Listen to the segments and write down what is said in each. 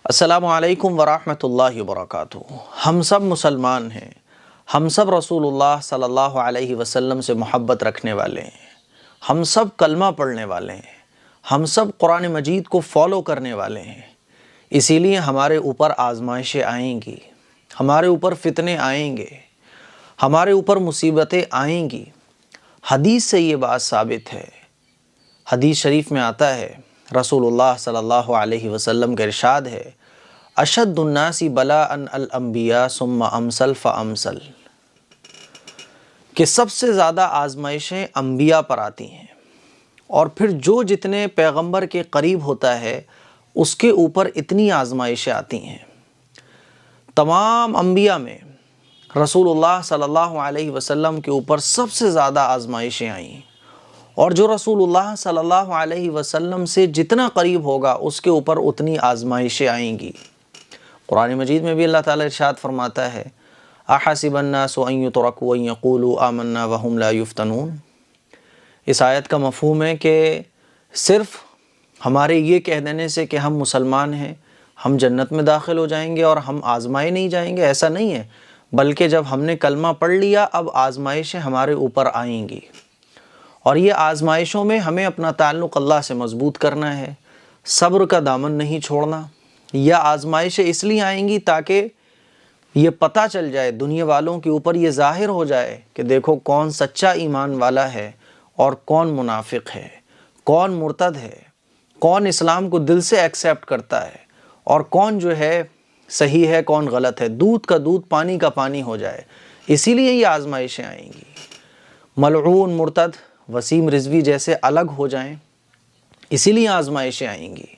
السلام علیکم ورحمۃ اللہ وبرکاتہ۔ ہم سب مسلمان ہیں، ہم سب رسول اللہ صلی اللہ علیہ وسلم سے محبت رکھنے والے ہیں، ہم سب کلمہ پڑھنے والے ہیں، ہم سب قرآن مجید کو فالو کرنے والے ہیں۔ اسی لیے ہمارے اوپر آزمائشیں آئیں گی، ہمارے اوپر فتنے آئیں گے، ہمارے اوپر مصیبتیں آئیں گی۔ حدیث سے یہ بات ثابت ہے۔ حدیث شریف میں آتا ہے، رسول اللہ صلی اللہ علیہ وسلم کا ارشاد ہے، اشد الناس بلاء الانبیاء ثم امثل فامثل، کہ سب سے زیادہ آزمائشیں انبیاء پر آتی ہیں، اور پھر جو جتنے پیغمبر کے قریب ہوتا ہے اس کے اوپر اتنی آزمائشیں آتی ہیں۔ تمام انبیاء میں رسول اللہ صلی اللہ علیہ وسلم کے اوپر سب سے زیادہ آزمائشیں آئیں، اور جو رسول اللہ صلی اللہ علیہ وسلم سے جتنا قریب ہوگا اس کے اوپر اتنی آزمائشیں آئیں گی۔ قرآن مجید میں بھی اللہ تعالیٰ ارشاد فرماتا ہے، احسب الناس ان یترکوا ان یقولوا آمنا وهم لا یفتنون۔ اس آیت کا مفہوم ہے کہ صرف ہمارے یہ کہہ دینے سے کہ ہم مسلمان ہیں ہم جنت میں داخل ہو جائیں گے اور ہم آزمائے نہیں جائیں گے، ایسا نہیں ہے، بلکہ جب ہم نے کلمہ پڑھ لیا اب آزمائشیں ہمارے اوپر آئیں گی، اور یہ آزمائشوں میں ہمیں اپنا تعلق اللہ سے مضبوط کرنا ہے، صبر کا دامن نہیں چھوڑنا۔ یہ آزمائشیں اس لیے آئیں گی تاکہ یہ پتہ چل جائے، دنیا والوں کے اوپر یہ ظاہر ہو جائے کہ دیکھو کون سچا ایمان والا ہے اور کون منافق ہے، کون مرتد ہے، کون اسلام کو دل سے ایکسیپٹ کرتا ہے، اور کون جو ہے صحیح ہے کون غلط ہے، دودھ کا دودھ پانی کا پانی ہو جائے۔ اسی لیے یہ آزمائشیں آئیں گی۔ ملعون، مرتد، وسیم رضوی جیسے الگ ہو جائیں، اسی لیے آزمائشیں آئیں گی۔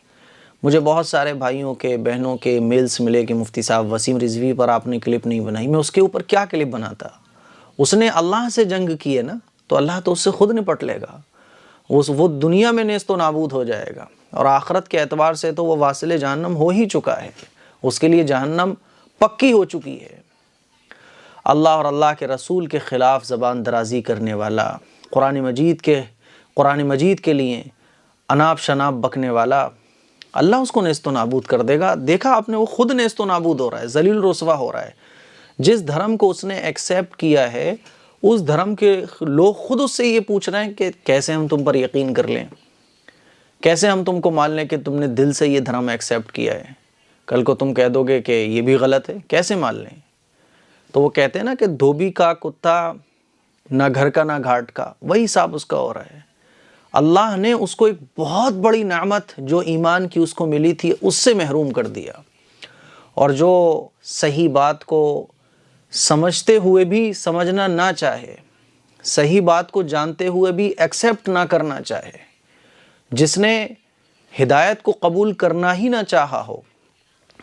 مجھے بہت سارے بھائیوں کے بہنوں کے میلز ملے کہ مفتی صاحب وسیم رضوی پر آپ نے کلپ نہیں بنائی۔ میں اس کے اوپر کیا کلپ بناتا؟ اس نے اللہ سے جنگ کی ہے نا، تو اللہ تو اس سے خود نپٹ لے گا، وہ دنیا میں نیست و نابود ہو جائے گا، اور آخرت کے اعتبار سے تو وہ واصل جہنم ہو ہی چکا ہے، اس کے لیے جہنم پکی ہو چکی ہے۔ اللہ اور اللہ کے رسول کے خلاف زبان درازی کرنے والا، قرآن مجید کے لیے اناپ شناپ بکنے والا، اللہ اس کو نیست و نابود کر دے گا۔ دیکھا آپ نے، وہ خود نیست و نابود ہو رہا ہے، ذلیل رسوا ہو رہا ہے۔ جس دھرم کو اس نے ایکسیپٹ کیا ہے اس دھرم کے لوگ خود اس سے یہ پوچھ رہے ہیں کہ کیسے ہم تم پر یقین کر لیں، کیسے ہم تم کو مان لیں کہ تم نے دل سے یہ دھرم ایکسیپٹ کیا ہے، کل کو تم کہہ دو گے کہ یہ بھی غلط ہے، کیسے مان لیں؟ تو وہ کہتے ہیں نا کہ دھوبی کا کتا نہ گھر کا نہ گھاٹ کا، وہی حساب اس کا ہو رہا ہے۔ اللہ نے اس کو ایک بہت بڑی نعمت جو ایمان کی اس کو ملی تھی اس سے محروم کر دیا، اور جو صحیح بات کو سمجھتے ہوئے بھی سمجھنا نہ چاہے، صحیح بات کو جانتے ہوئے بھی ایکسیپٹ نہ کرنا چاہے، جس نے ہدایت کو قبول کرنا ہی نہ چاہا ہو،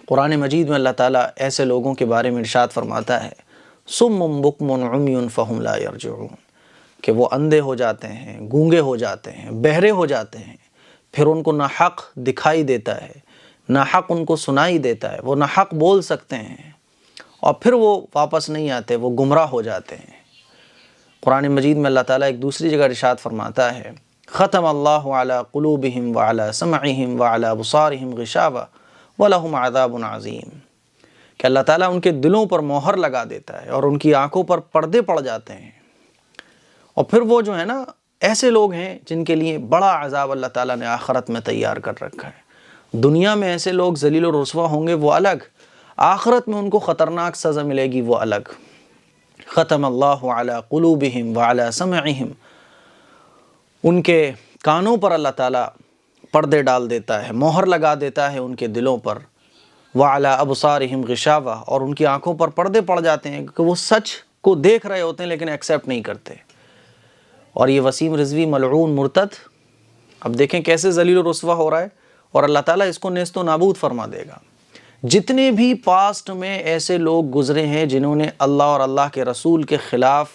قرآن مجید میں اللہ تعالیٰ ایسے لوگوں کے بارے میں ارشاد فرماتا ہے، صم بکم عمی فہم لا یرجعون، کہ وہ اندھے ہو جاتے ہیں، گونگے ہو جاتے ہیں، بہرے ہو جاتے ہیں، پھر ان کو نہ حق دکھائی دیتا ہے نہ حق ان کو سنائی دیتا ہے، وہ نہ حق بول سکتے ہیں، اور پھر وہ واپس نہیں آتے، وہ گمراہ ہو جاتے ہیں۔ قرآن مجید میں اللہ تعالیٰ ایک دوسری جگہ ارشاد فرماتا ہے، ختم اللہ علی قلوبہم وعلی سمعہم وعلی ابصارہم غشاوہ وَلَهُمْ عَذَابٌ عَظِيمٌ، کہ اللہ تعالیٰ ان کے دلوں پر مہر لگا دیتا ہے اور ان کی آنکھوں پر پردے پڑ جاتے ہیں، اور پھر وہ جو ہے نا ایسے لوگ ہیں جن کے لیے بڑا عذاب اللہ تعالیٰ نے آخرت میں تیار کر رکھا ہے۔ دنیا میں ایسے لوگ ذلیل و رسوا ہوں گے وہ الگ، آخرت میں ان کو خطرناک سزا ملے گی وہ الگ۔ ختم اللہ علی قلوبہم وعلی سمعہم، ان کے کانوں پر اللہ تعالیٰ پردے ڈال دیتا ہے، مہر لگا دیتا ہے ان کے دلوں پر، وعلی ابصارہم غشاوہ، اور ان کی آنکھوں پر پردے پڑ جاتے ہیں کہ وہ سچ کو دیکھ رہے ہوتے ہیں لیکن ایکسیپٹ نہیں کرتے۔ اور یہ وسیم رضوی ملعون مرتد، اب دیکھیں کیسے ذلیل و رسوا ہو رہا ہے، اور اللہ تعالیٰ اس کو نیست و نابود فرما دے گا۔ جتنے بھی پاسٹ میں ایسے لوگ گزرے ہیں جنہوں نے اللہ اور اللہ کے رسول کے خلاف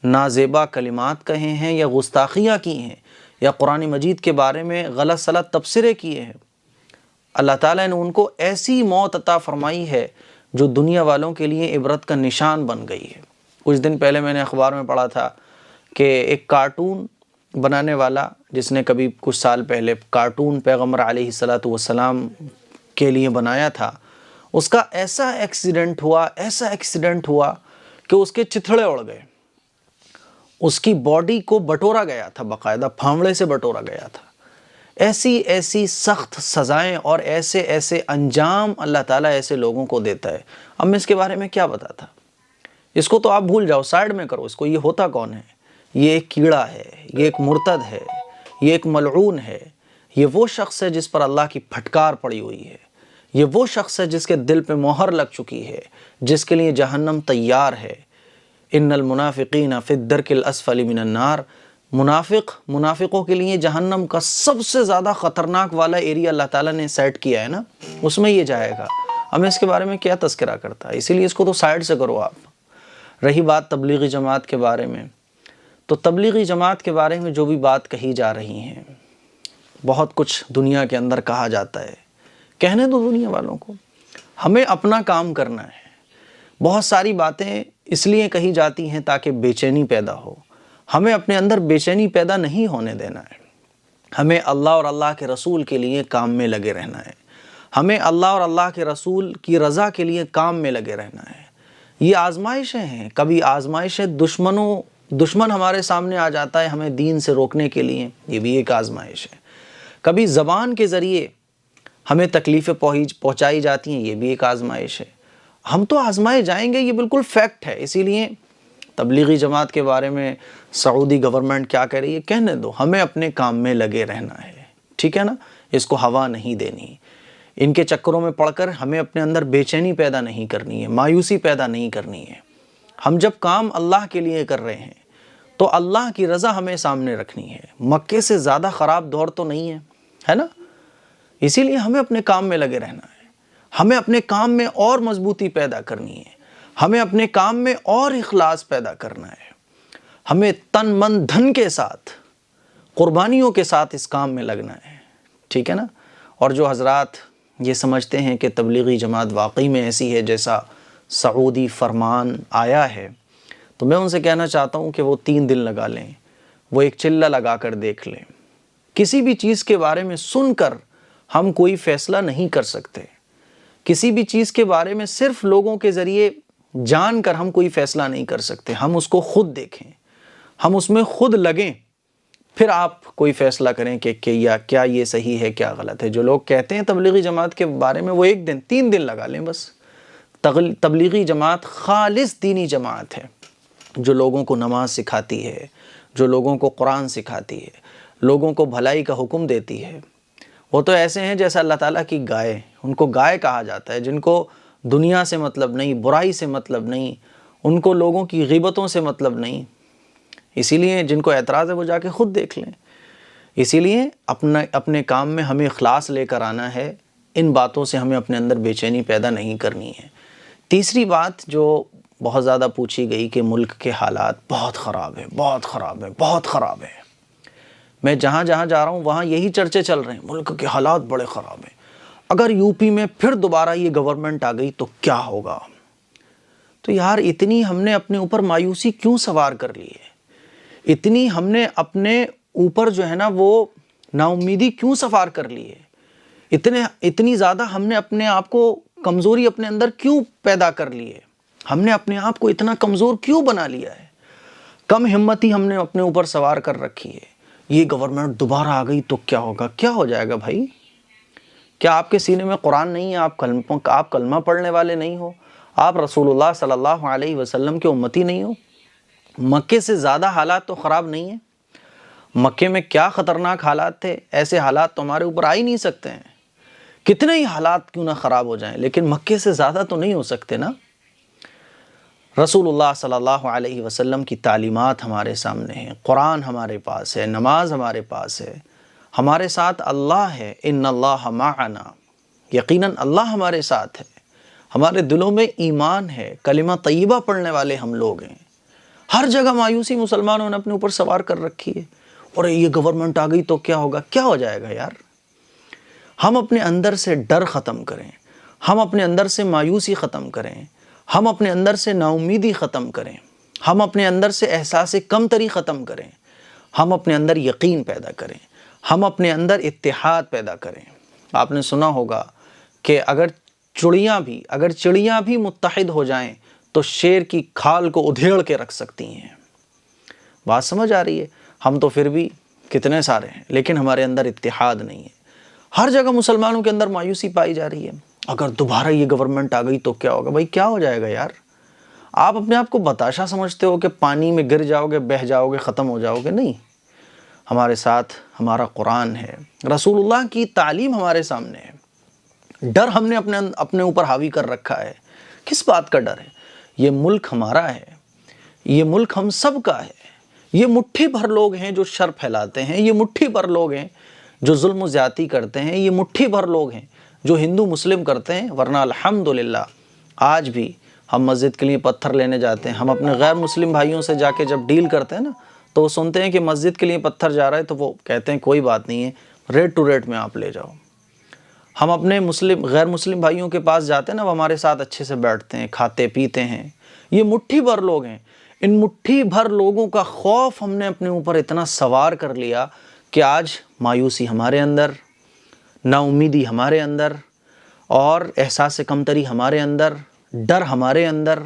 نازیبا کلمات کہے ہیں یا گستاخیاں کی ہیں یا قرآن مجید کے بارے میں غلط سلط تبصرے کیے ہیں، اللہ تعالیٰ نے ان کو ایسی موت عطا فرمائی ہے جو دنیا والوں کے لیے عبرت کا نشان بن گئی ہے۔ کچھ دن پہلے میں نے اخبار میں پڑھا تھا کہ ایک کارٹون بنانے والا، جس نے کبھی کچھ سال پہلے کارٹون پیغمبر علیہ الصلاۃ والسلام کے لیے بنایا تھا، اس کا ایسا ایکسیڈنٹ ہوا کہ اس کے چتھڑے اڑ گئے، اس کی باڈی کو بٹورا گیا تھا، باقاعدہ پھاوڑے سے بٹورا گیا تھا۔ ایسی سخت سزائیں اور ایسے انجام اللہ تعالیٰ ایسے لوگوں کو دیتا ہے۔ اب میں اس کے بارے میں کیا بتاتا، اس کو تو آپ بھول جاؤ، سائیڈ میں کرو اس کو۔ یہ ہوتا کون ہے؟ یہ ایک کیڑا ہے، یہ ایک مرتد ہے، یہ ایک ملعون ہے، یہ وہ شخص ہے جس پر اللہ کی پھٹکار پڑی ہوئی ہے، یہ وہ شخص ہے جس کے دل پہ مہر لگ چکی ہے، جس کے لیے جہنم تیار ہے۔ ان المنافقین فی الدرک الاسفل من النار، منافقوں کے لیے جہنم کا سب سے زیادہ خطرناک والا ایریا اللہ تعالیٰ نے سیٹ کیا ہے نا، اس میں یہ جائے گا۔ اب میں اس کے بارے میں کیا تذکرہ کرتا ہے، اسی لیے اس کو تو سائیڈ سے کرو آپ۔ رہی بات تبلیغی جماعت کے بارے میں، تو تبلیغی جماعت کے بارے میں جو بھی بات کہی جا رہی ہیں، بہت کچھ دنیا کے اندر کہا جاتا ہے، کہنے دو دنیا والوں کو، ہمیں اپنا کام کرنا ہے۔ بہت ساری باتیں اس لیے کہی جاتی ہیں تاکہ بے چینی پیدا ہو، ہمیں اپنے اندر بے چینی پیدا نہیں ہونے دینا ہے۔ ہمیں اللہ اور اللہ کے رسول کے لیے کام میں لگے رہنا ہے، ہمیں اللہ اور اللہ کے رسول کی رضا کے لیے کام میں لگے رہنا ہے۔ یہ آزمائشیں ہیں، کبھی آزمائشیں دشمن ہمارے سامنے آ جاتا ہے ہمیں دین سے روکنے کے لیے، یہ بھی ایک آزمائش ہے۔ کبھی زبان کے ذریعے ہمیں تکلیفیں پہنچائی جاتی ہیں، یہ بھی ایک آزمائش ہے۔ ہم تو آزمائے جائیں گے، یہ بالکل فیکٹ ہے۔ اسی لیے تبلیغی جماعت کے بارے میں سعودی گورنمنٹ کیا کہہ رہی ہے، کہنے دو، ہمیں اپنے کام میں لگے رہنا ہے، ٹھیک ہے نا، اس کو ہوا نہیں دینی۔ ان کے چکروں میں پڑ کر ہمیں اپنے اندر بے چینی پیدا نہیں کرنی ہے، مایوسی پیدا نہیں کرنی ہے۔ ہم جب کام اللہ کے لیے کر رہے ہیں تو اللہ کی رضا ہمیں سامنے رکھنی ہے۔ مکے سے زیادہ خراب دور تو نہیں ہے نا، اسی لیے ہمیں اپنے کام میں لگے رہنا ہے۔ ہمیں اپنے کام میں اور مضبوطی پیدا کرنی ہے، ہمیں اپنے کام میں اور اخلاص پیدا کرنا ہے، ہمیں تن من دھن کے ساتھ، قربانیوں کے ساتھ اس کام میں لگنا ہے، ٹھیک ہے نا۔ اور جو حضرات یہ سمجھتے ہیں کہ تبلیغی جماعت واقعی میں ایسی ہے جیسا سعودی فرمان آیا ہے، تو میں ان سے کہنا چاہتا ہوں کہ وہ 3 دن لگا لیں، وہ ایک چلہ لگا کر دیکھ لیں۔ کسی بھی چیز کے بارے میں سن کر ہم کوئی فیصلہ نہیں کر سکتے، کسی بھی چیز کے بارے میں صرف لوگوں کے ذریعے جان کر ہم کوئی فیصلہ نہیں کر سکتے۔ ہم اس کو خود دیکھیں، ہم اس میں خود لگیں، پھر آپ کوئی فیصلہ کریں کہ کیا یہ صحیح ہے، کیا غلط ہے۔ جو لوگ کہتے ہیں تبلیغی جماعت کے بارے میں، وہ 3 دن لگا لیں بس۔ تبلیغی جماعت خالص دینی جماعت ہے، جو لوگوں کو نماز سکھاتی ہے، جو لوگوں کو قرآن سکھاتی ہے، لوگوں کو بھلائی کا حکم دیتی ہے۔ وہ تو ایسے ہیں جیسا اللہ تعالیٰ کی گائے، ان کو گائے کہا جاتا ہے، جن کو دنیا سے مطلب نہیں، برائی سے مطلب نہیں، ان کو لوگوں کی غیبتوں سے مطلب نہیں۔ اسی لیے جن کو اعتراض ہے وہ جا کے خود دیکھ لیں۔ اسی لیے اپنے کام میں ہمیں اخلاص لے کر آنا ہے، ان باتوں سے ہمیں اپنے اندر بے چینی پیدا نہیں کرنی ہے۔ تیسری بات جو بہت زیادہ پوچھی گئی کہ ملک کے حالات بہت خراب ہیں، بہت خراب ہیں، بہت خراب ہیں۔ میں جہاں جہاں جا رہا ہوں وہاں یہی چرچے چل رہے ہیں، ملک کے حالات بڑے خراب ہیں، اگر یو پی میں پھر دوبارہ یہ گورنمنٹ آ گئی تو کیا ہوگا۔ تو یار اتنی ہم نے اپنے اوپر مایوسی کیوں سوار کر لی ہے، اتنی ہم نے اپنے اوپر جو ہے نا وہ نا امیدی کیوں سوار کر لی ہے، اتنی زیادہ ہم نے اپنے آپ کو کمزوری اپنے اندر کیوں پیدا کر لی ہے، ہم نے اپنے آپ کو اتنا کمزور کیوں بنا لیا ہے، کم ہمتی ہم نے اپنے اوپر سوار کر رکھی ہے۔ یہ گورنمنٹ دوبارہ آ گئی تو کیا ہوگا، کیا ہو جائے گا بھائی؟ کیا آپ کے سینے میں قرآن نہیں ہے، آپ کلمہ پڑھنے والے نہیں ہو، آپ رسول اللہ صلی اللہ علیہ وسلم کے امتی نہیں ہو؟ مکے سے زیادہ حالات تو خراب نہیں ہیں۔ مکے میں کیا خطرناک حالات تھے، ایسے حالات تو ہمارے اوپر آ ہی نہیں سکتے ہیں، کتنے ہی حالات کیوں نہ خراب ہو جائیں، لیکن مکے سے زیادہ تو نہیں ہو سکتے نا۔ رسول اللہ صلی اللہ علیہ وسلم کی تعلیمات ہمارے سامنے ہیں، قرآن ہمارے پاس ہے، نماز ہمارے پاس ہے، ہمارے ساتھ اللہ ہے، ان اللہ معنا، یقیناً اللہ ہمارے ساتھ ہے، ہمارے دلوں میں ایمان ہے، کلمہ طیبہ پڑھنے والے ہم لوگ ہیں۔ ہر جگہ مایوسی مسلمانوں نے اپنے اوپر سوار کر رکھی ہے، اور یہ گورنمنٹ آ گئی تو کیا ہوگا، کیا ہو جائے گا یار؟ ہم اپنے اندر سے ڈر ختم کریں، ہم اپنے اندر سے مایوسی ختم کریں، ہم اپنے اندر سے نا امیدی ختم کریں، ہم اپنے اندر سے احساس کمتری ختم کریں، ہم اپنے اندر یقین پیدا کریں، ہم اپنے اندر اتحاد پیدا کریں۔ آپ نے سنا ہوگا کہ اگر چڑیاں بھی متحد ہو جائیں تو شیر کی کھال کو ادھیڑ کے رکھ سکتی ہیں۔ بات سمجھ آ رہی ہے؟ ہم تو پھر بھی کتنے سارے ہیں، لیکن ہمارے اندر اتحاد نہیں ہے۔ ہر جگہ مسلمانوں کے اندر مایوسی پائی جا رہی ہے۔ اگر دوبارہ یہ گورنمنٹ آ گئی تو کیا ہوگا؟ بھائی کیا ہو جائے گا یار؟ آپ اپنے آپ کو بتاشا سمجھتے ہو کہ پانی میں گر جاؤ گے، بہہ جاؤ گے، ختم ہو جاؤ گے؟ نہیں، ہمارے ساتھ ہمارا قرآن ہے، رسول اللہ کی تعلیم ہمارے سامنے ہے۔ ڈر ہم نے اپنے اوپر حاوی کر رکھا ہے۔ کس بات کا ڈر ہے؟ یہ ملک ہمارا ہے، یہ ملک ہم سب کا ہے۔ یہ مٹھی بھر لوگ ہیں جو شر پھیلاتے ہیں، یہ مٹھی بھر لوگ ہیں جو ظلم و زیادتی کرتے ہیں، یہ مٹھی بھر لوگ ہیں جو ہندو مسلم کرتے ہیں، ورنہ الحمدللہ آج بھی ہم مسجد کے لیے پتھر لینے جاتے ہیں۔ ہم اپنے غیر مسلم بھائیوں سے جا کے جب ڈیل کرتے ہیں نا، تو وہ سنتے ہیں کہ مسجد کے لیے پتھر جا رہا ہے تو وہ کہتے ہیں کوئی بات نہیں ہے، ریٹ ٹو ریٹ میں آپ لے جاؤ۔ ہم اپنے غیر مسلم بھائیوں کے پاس جاتے ہیں نا، وہ ہمارے ساتھ اچھے سے بیٹھتے ہیں، کھاتے پیتے ہیں۔ یہ مٹھی بھر لوگ ہیں۔ ان مٹھی بھر لوگوں کا خوف ہم نے اپنے اوپر اتنا سوار کر لیا کہ آج مایوسی ہمارے اندر، نا امیدی ہمارے اندر، اور احساس کمتری ہمارے اندر، ڈر ہمارے اندر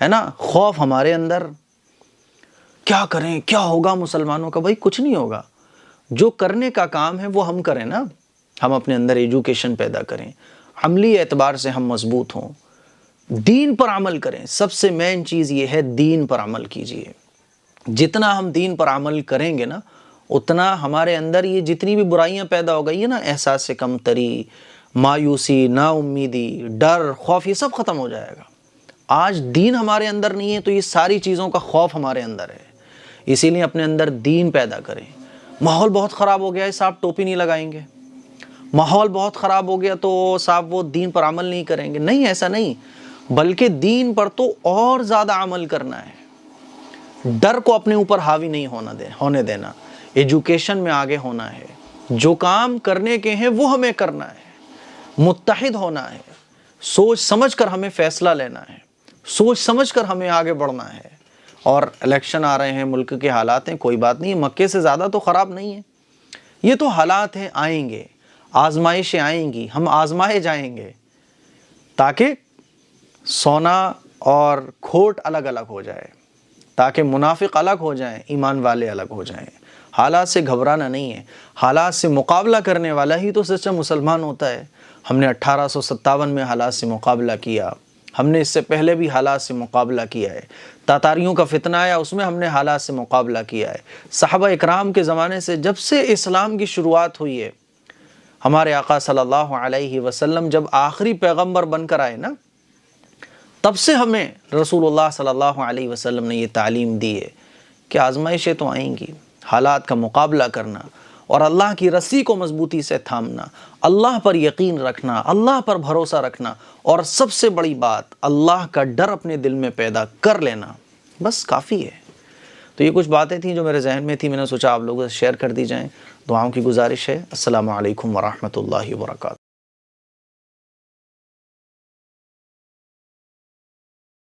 ہے نا، خوف ہمارے اندر۔ کیا کریں؟ کیا ہوگا مسلمانوں کا؟ بھائی کچھ نہیں ہوگا۔ جو کرنے کا کام ہے وہ ہم کریں نا۔ ہم اپنے اندر ایجوکیشن پیدا کریں، عملی اعتبار سے ہم مضبوط ہوں، دین پر عمل کریں۔ سب سے مین چیز یہ ہے، دین پر عمل کیجئے۔ جتنا ہم دین پر عمل کریں گے نا، اتنا ہمارے اندر یہ جتنی بھی برائیاں پیدا ہو گئی ہیں نا، احساس کمتری، مایوسی، نا امیدی، ڈر، خوف، یہ سب ختم ہو جائے گا۔ آج دین ہمارے اندر نہیں ہے تو یہ ساری چیزوں کا خوف ہمارے اندر ہے۔ اسی لیے اپنے اندر دین پیدا کریں۔ ماحول بہت خراب ہو گیا ہے، صاحب ٹوپی نہیں لگائیں گے۔ ماحول بہت خراب ہو گیا تو صاحب وہ دین پر عمل نہیں کریں گے۔ نہیں، ایسا نہیں، بلکہ دین پر تو اور زیادہ عمل کرنا ہے۔ ڈر کو اپنے اوپر حاوی نہیں ہونے دینا، ایجوکیشن میں آگے ہونا ہے۔ جو کام کرنے کے ہیں وہ ہمیں کرنا ہے، متحد ہونا ہے، سوچ سمجھ کر ہمیں فیصلہ لینا ہے، سوچ سمجھ کر ہمیں آگے بڑھنا ہے۔ اور الیکشن آ رہے ہیں، ملک کے حالات ہیں، کوئی بات نہیں، مکے سے زیادہ تو خراب نہیں ہے۔ یہ تو حالات ہیں، آئیں گے، آزمائشیں آئیں گی، ہم آزمائے جائیں گے، تاکہ سونا اور کھوٹ الگ الگ ہو جائے، تاکہ منافق الگ ہو جائیں، ایمان والے الگ ہو جائیں۔ حالات سے گھبرانا نہیں ہے، حالات سے مقابلہ کرنے والا ہی تو سچا مسلمان ہوتا ہے۔ ہم نے 1857 میں حالات سے مقابلہ کیا، ہم نے اس سے پہلے بھی حالات سے مقابلہ کیا ہے۔ تاتاریوں کا فتنہ آیا، اس میں ہم نے حالات سے مقابلہ کیا ہے۔ صحابہ اکرام کے زمانے سے جب سے اسلام کی شروعات ہوئی ہے، ہمارے آقا صلی اللہ علیہ وسلم جب آخری پیغمبر بن کر آئے نا، تب سے ہمیں رسول اللہ صلی اللہ علیہ وسلم نے یہ تعلیم دی ہے کہ آزمائشیں تو آئیں گی، حالات کا مقابلہ کرنا اور اللہ کی رسی کو مضبوطی سے تھامنا، اللہ پر یقین رکھنا، اللہ پر بھروسہ رکھنا، اور سب سے بڑی بات اللہ کا ڈر اپنے دل میں پیدا کر لینا، بس کافی ہے۔ تو یہ کچھ باتیں تھیں جو میرے ذہن میں تھیں، میں نے سوچا آپ لوگوں سے شیئر کر دی جائیں۔ دعاؤں کی گزارش ہے۔ السلام علیکم ورحمۃ اللہ وبرکاتہ۔